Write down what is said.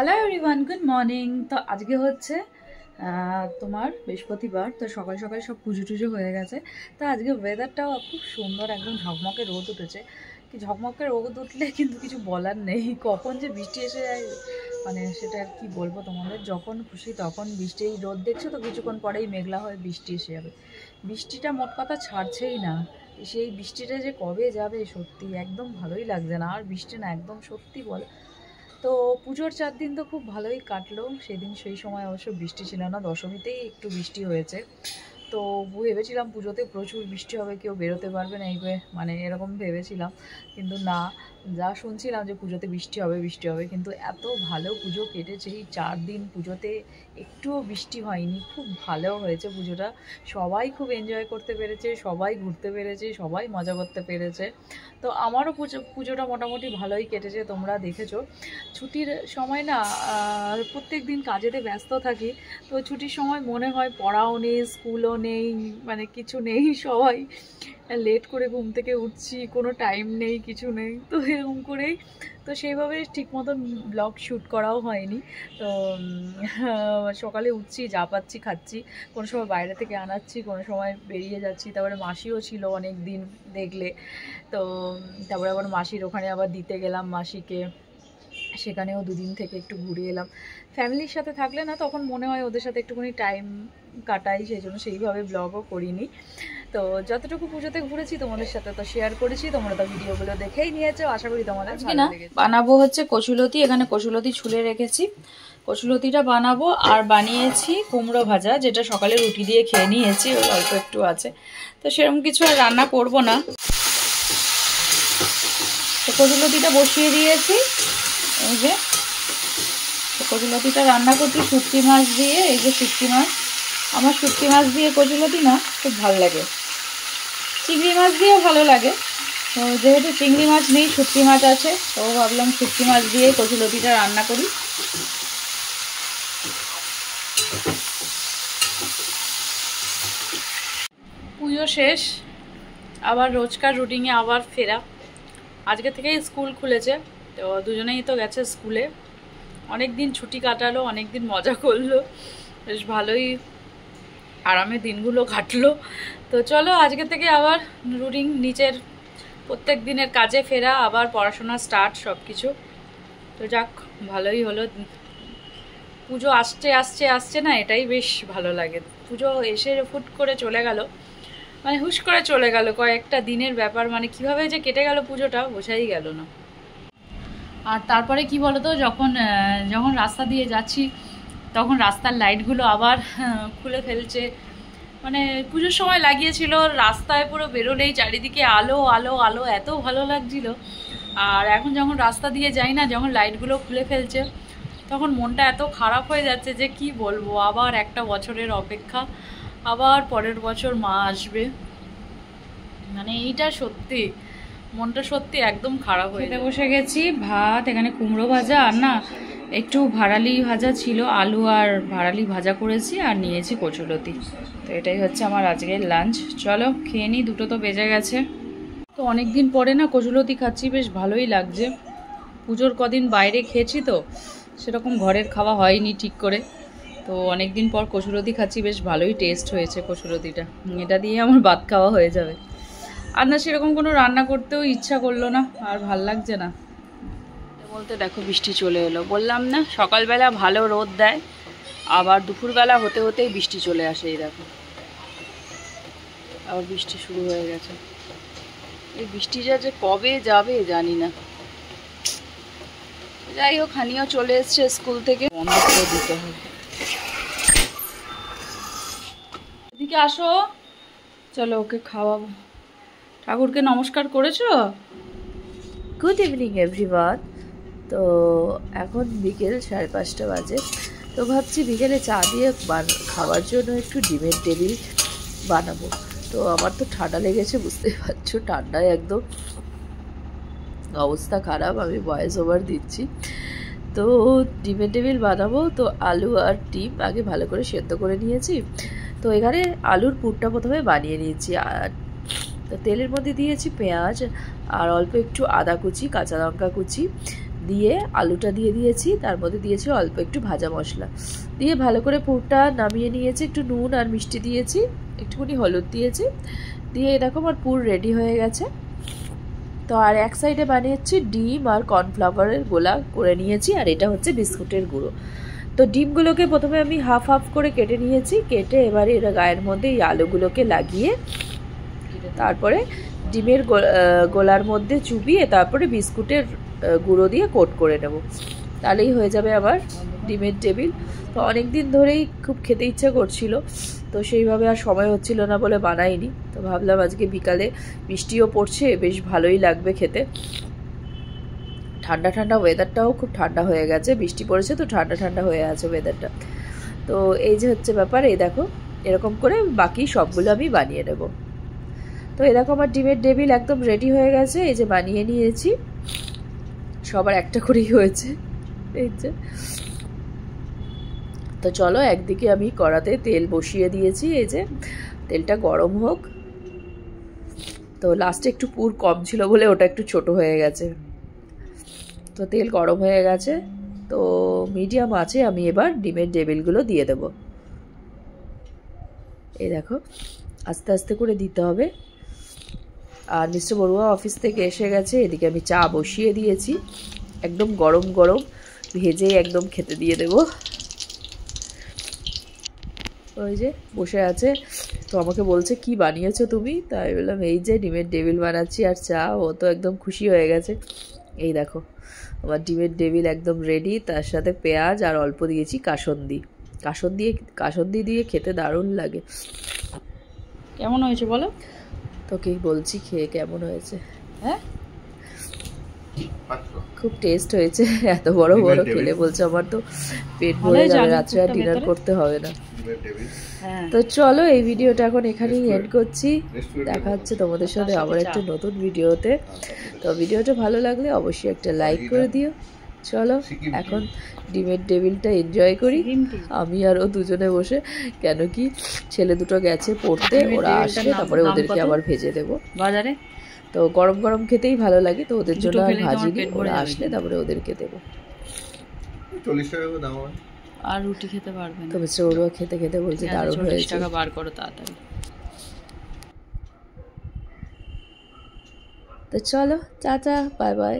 Hello everyone, good morning. তো আজকে হচ্ছে তোমার বৃহস্পতিবার। তো সকাল সকাল সব পুজো টুজো হয়ে গেছে। তো আজকে ওয়েদারটাও খুব সুন্দর, একদম ঝকমকে রোদ উঠেছে। কি ঝকমকে রোদ উঠলে কিন্তু কিছু বলার নেই, কখন যে বৃষ্টি এসে যায় মানে সেটা আর কি বলবো তোমাদের। যখন খুশি তখন বৃষ্টি, এই রোদ দেখছো তো কিছুক্ষণ পরেই মেঘলা হয়ে বৃষ্টি এসে যাবে। বৃষ্টিটা মোট কথা ছাড়ছেই না। সেই বৃষ্টিটা যে কবে যাবে সত্যি একদম ভালোই লাগছে না। আর বৃষ্টি না একদম সত্যি বল। তো পুজোর 4 দিন তো খুব ভালোই কাটলো। সেদিন সেই সময় অবশ্য বৃষ্টি ছিল না, দশমীতেই একটু বৃষ্টি হয়েছে। তো ভেবেছিলাম পুজোতে প্রচুর বৃষ্টি হবে, কেউ বেরোতে পারবে না, মানে এরকম ভেবেছিলাম। কিন্তু না, যা শুনছিলাম যে পুজোতে বৃষ্টি হবে বৃষ্টি হবে, কিন্তু এত ভালো পুজো কেটেছে। এই 4 দিন পুজোতে একটুও বৃষ্টি হয়নি, খুব ভালো হয়েছে পুজোটা। সবাই খুব এনজয় করতে পেরেছে, সবাই ঘুরতে পেরেছে, সবাই মজা করতে পেরেছে। তো আমারও পুজোটা মোটামুটি ভালোই কেটেছে। তোমরা দেখেছো ছুটির সময় না প্রত্যেক দিন কাজেতে ব্যস্ত থাকি। তো ছুটির সময় মনে হয় পড়াও নেই, স্কুলও নেই, মানে কিছু নেই, সবাই লেট করে ঘুম থেকে উঠছি, কোনো টাইম নেই, কিছু নেই। তো এরকম করেই তো সেইভাবে ঠিক মতন ব্লগ শ্যুট করাও হয়নি। তো সকালে উঠছি, যা পাচ্ছি খাচ্ছি, কোনো সময় বাইরে থেকে আনাচ্ছি, কোনো সময় বেরিয়ে যাচ্ছি। তারপরে মাসিও ছিল অনেক দিন দেখলে। তো তারপরে আবার মাসির ওখানে আবার দিতে গেলাম মাসিকে, সেখানেও 2 দিন থেকে একটু ঘুরে এলাম। ফ্যামিলির সাথে থাকলে না তখন মনে হয় ওদের সাথে একটুখানি টাইম কাটাই, সেই জন্য সেইভাবে ব্লগও করিনি। তো যতটুকু পুজোতে ঘুরেছি তোমাদের সাথে তো শেয়ার করেছি, তোমরা তো ভিডিওগুলো দেখেই নিয়েছো, আশা করি তোমাদের ভালো লেগেছে। বানাবো হচ্ছে কচুলতি, এখানে কচুলতি ছুলে রেখেছি, কচুলতিটা বানাবো। আর বানিয়েছি কুমড়ো ভাজা, যেটা সকালে রুটি দিয়ে খেয়ে নিয়েছি, ওই অল্প একটু আছে। তো সেরকম কিছু আর রান্না করব না। তো কচুলতিটা বসিয়ে দিয়েছি। এই যে কচুলতিটা রান্না করছি শুটকি মাছ দিয়ে। এই যে শুটকি মাছ, আমার শুটকি মাছ দিয়ে কচুলতি না খুব ভালো লাগে, চিংড়ি মাছ দিয়েও ভালো লাগে। তো যেহেতু চিংড়ি মাছ নেই, শুটকি মাছ আছে, তো ভাবলাম শুটকি মাছ দিয়ে কচুলতিটা রান্না করি। পুজো শেষ, আবার রোজকার রুটিনে আবার ফেরা। আজকে থেকেই স্কুল খুলেছে, তো দুজনেই তো গেছে স্কুলে। অনেক দিন ছুটি কাটালো, অনেক দিন মজা করলো, বেশ ভালোই আরামে দিনগুলো কাটলো। তো চলো আজকে থেকে আবার রুটিন, নিচের প্রত্যেক দিনের কাজে ফেরা, আবার পড়াশোনা স্টার্ট সব কিছু। তো যাক, ভালোই হলো। পুজো আসছে আসছে আসছে না, এটাই বেশ ভালো লাগে। পুজো এসে ফুট করে চলে গেল, মানে হুশ করে চলে গেল, কয়েকটা দিনের ব্যাপার, মানে কিভাবে যে কেটে গেল পুজোটা বোঝাই গেল না। আর তারপরে কি বলতো, যখন যখন রাস্তা দিয়ে যাচ্ছি তখন রাস্তার লাইটগুলো আবার খুলে ফেলছে। মানে পুজোর সময় লাগিয়েছিল, রাস্তায় পুরো বেরোলেই চারিদিকে আলো আলো আলো, এত ভালো লাগছিল। আর এখন যখন রাস্তা দিয়ে যাই না, যখন লাইটগুলো খুলে ফেলছে, তখন মনটা এত খারাপ হয়ে যাচ্ছে যে কি বলবো। আবার একটা বছরের অপেক্ষা, আবার পরের বছর মা আসবে। মানে এইটা সত্যি মনটা সত্যি একদম খারাপ হয়ে বসে গেছি। ভাত, এখানে কুমড়ো ভাজা, আর না একটু ভাড়ালি ভাজা ছিল, আলু আর ভাড়ালি ভাজা করেছি, আর নিয়েছি কচুলতি। তো এটাই হচ্ছে আমার আজকের লাঞ্চ। চলো খেয়ে নিই, 2টো তো বেজে গেছে। তো অনেক দিন পরে না কচুলতি খাচ্ছি, বেশ ভালোই লাগছে। পুজোর কদিন বাইরে খেয়েছি, তো সেরকম ঘরের খাওয়া হয়নি ঠিক করে। তো অনেক দিন পর কচুলতি খাচ্ছি, বেশ ভালোই টেস্ট হয়েছে কচুলতিটা। এটা দিয়ে আমার ভাত খাওয়া হয়ে যাবে। আর না সেরকম কোনো রান্না করতেও ইচ্ছা করলো না, আর ভাল লাগছে না বলতে। দেখো বৃষ্টি চলে এলো, বললাম না সকালবেলা ভালো রোদ দেয়, আবার দুপুরবেলা হতে হতেই বৃষ্টি চলে আসে। এই দেখো আবার বৃষ্টি শুরু হয়ে গেছে। এই বৃষ্টিটা যে কবে যাবে জানি না। যাই হোক, হানিও চলে এসছে স্কুল থেকে, বন্ধ করে দিতে হবে। এদিকে আসো, চলো ওকে খাওয়াবো। ঠাকুরকে নমস্কার করেছো? Good evening everyone. তো এখন বিকেল 5:30 বাজে। তো ভাবছি বিকেলে চা দিয়ে খাওয়ার জন্য একটু ডিমের টেবিল বানাবো। তো আমার তো ঠান্ডা লেগেছে, বুঝতেই পারছো, ঠান্ডায় একদম অবস্থা খারাপ, আমি ভয়েস ওভার দিচ্ছি। তো ডিমের টেবিল বানাবো। তো আলু আর ডিম আগে ভালো করে সেদ্ধ করে নিয়েছি। তো এখানে আলুর পুরটা প্রথমে বানিয়ে নিয়েছি। আর তো তেলের মধ্যে দিয়েছি পেঁয়াজ আর অল্প একটু আদা কুচি, কাঁচা লঙ্কা কুচি, দিয়ে আলুটা দিয়ে দিয়েছি, তার মধ্যে দিয়েছি অল্প একটু ভাজা মশলা দিয়ে ভালো করে পুরটা নামিয়ে নিয়েছি। একটু নুন আর মিষ্টি দিয়েছি, একটুখানি হলুদ দিয়েছি, দিয়ে এরকম আমার পুর রেডি হয়ে গেছে। তো আর এক সাইডে বানিয়েছি ডিম আর কর্নফ্লাওয়ারের গোলা করে নিয়েছি, আর এটা হচ্ছে বিস্কুটের গুঁড়ো। তো ডিমগুলোকে প্রথমে আমি হাফ হাফ করে কেটে নিয়েছি, কেটে এবারে এর গায়ের মধ্যে এই আলুগুলোকে লাগিয়ে তারপরে ডিমের গোলার মধ্যে চুবিয়ে তারপরে বিস্কুটের গুঁড়ো দিয়ে কোট করে নেব, তাহলেই হয়ে যাবে আবার ডিমের টেবিল। তো অনেক দিন ধরেই খুব খেতে ইচ্ছা করছিল, তো সেইভাবে আর সময় হচ্ছিল না বলে বানাইনি। তো ভাবলাম আজকে বিকালে বৃষ্টিও পড়ছে, বেশ ভালোই লাগবে খেতে। ঠান্ডা ঠান্ডা ওয়েদারটাও খুব ঠান্ডা হয়ে গেছে, বৃষ্টি পড়েছে তো ঠান্ডা ঠান্ডা হয়ে আছে ওয়েদারটা। তো এই যে হচ্ছে ব্যাপার, এই দেখো এরকম করে বাকি সবগুলো আমি বানিয়ে নেব। তো এরকম আমার ডিমের টেবিল একদম রেডি হয়ে গেছে, এই যে বানিয়ে নিয়েছি, সবার একটা করেই হয়েছে এই যে। তো চলো একদিকে আমি কড়াতে তেল বসিয়ে দিয়েছি, এই যে তেলটা গরম হোক। তো লাস্টে একটু পুর কম ছিল বলে ওটা একটু ছোট হয়ে গেছে। তো তেল গরম হয়ে গেছে, তো মিডিয়াম আছে আমি এবার ডিমের টেবিলগুলো দিয়ে দেব। এই দেখো আস্তে আস্তে করে দিতে হবে। আর মিস্টার বড়ুয়া অফিস থেকে এসে গেছে, এদিকে আমি চা বসিয়ে দিয়েছি, একদম গরম গরম ভেজে একদম খেতে দিয়ে দেব। ওই যে বসে আছে, তো আমাকে বলছে কি বানিয়েছো তুমি, তাই বললাম এই যে ডিমের টেবিল বানাচ্ছি আর চা। ও তো একদম খুশি হয়ে গেছে। এই দেখো আমার ডিমের টেবিল একদম রেডি, তার সাথে পেঁয়াজ আর অল্প দিয়েছি কাসন্দি দিয়ে খেতে দারুণ লাগে। কেমন হয়েছে বলো? তোকেই বলছি খেয়ে কেমন হয়েছে। হ্যাঁ খুব টেস্ট হয়েছে, এত বড় বড় খেলে বলছে আমার তো পেট ভরে যাবে, রাত্রে আর ডিনার করতে হবে না। তো চলো এই ভিডিওটা এখন এখানেই এন্ড করছি, দেখা হচ্ছে তোমাদের সাথে আবার একটা নতুন ভিডিওতে। তো ভিডিওটা ভালো লাগলে অবশ্যই একটা লাইক করে দিও। চলো এখন ডিমের টেবিলটা এনজয় করি আমি আর ও দুজনে বসে, কেন কি ছেলে দুটো গেছে পড়তে, ওরা আসলে তারপরে ওদেরকে আবার ভেজে দেবো বাজারে। তো গরম গরম খেতেই ভালো লাগে, তো ওদের জন্য আর ভাজিনি, ওরা আসলে তারপরে ওদেরকে দেবো। 40 টাকা করে দাম হয়, আর রুটি খেতে পারবে না। তো মিস্টার বড়ুয়া খেতে খেতে বলছে দারুণ হয়েছে। 40 টাকা বার করো তাড়াতাড়ি। তো চলো টাটা বাই বাই।